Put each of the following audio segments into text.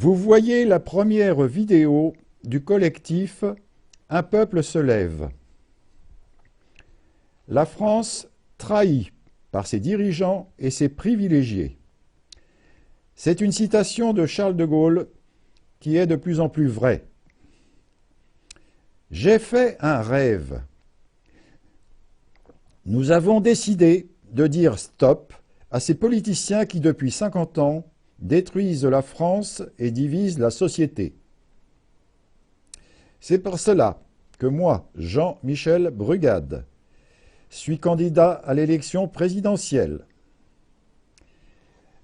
Vous voyez la première vidéo du collectif Un peuple se lève. La France trahie par ses dirigeants et ses privilégiés. C'est une citation de Charles de Gaulle qui est de plus en plus vraie. J'ai fait un rêve. Nous avons décidé de dire stop à ces politiciens qui, depuis 50 ans, détruisent la France et divisent la société. C'est pour cela que moi, Jean-Michel Brugade, suis candidat à l'élection présidentielle.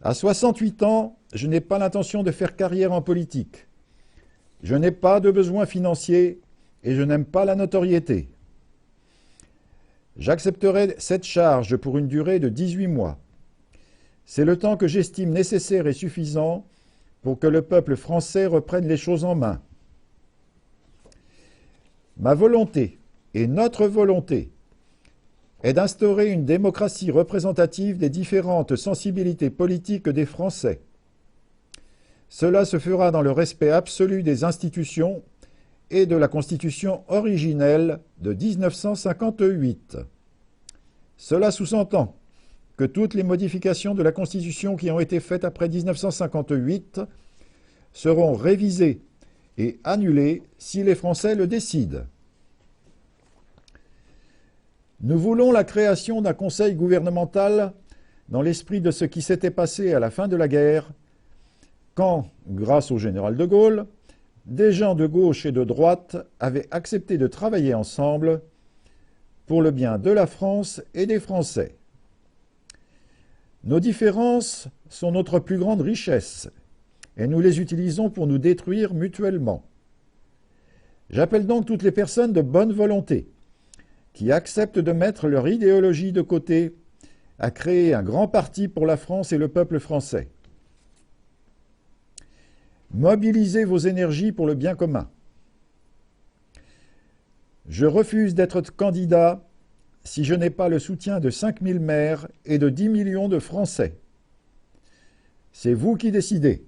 À 68 ans, je n'ai pas l'intention de faire carrière en politique. Je n'ai pas de besoins financiers et je n'aime pas la notoriété. J'accepterai cette charge pour une durée de 18 mois. C'est le temps que j'estime nécessaire et suffisant pour que le peuple français reprenne les choses en main. Ma volonté et notre volonté est d'instaurer une démocratie représentative des différentes sensibilités politiques des Français. Cela se fera dans le respect absolu des institutions et de la Constitution originelle de 1958. Cela sous-entend que toutes les modifications de la Constitution qui ont été faites après 1958 seront révisées et annulées si les Français le décident. Nous voulons la création d'un conseil gouvernemental dans l'esprit de ce qui s'était passé à la fin de la guerre, quand, grâce au général de Gaulle, des gens de gauche et de droite avaient accepté de travailler ensemble pour le bien de la France et des Français. Nos différences sont notre plus grande richesse et nous les utilisons pour nous détruire mutuellement. J'appelle donc toutes les personnes de bonne volonté qui acceptent de mettre leur idéologie de côté à créer un grand parti pour la France et le peuple français. Mobilisez vos énergies pour le bien commun. Je refuse d'être candidat si je n'ai pas le soutien de 5000 maires et de 10 millions de Français. C'est vous qui décidez.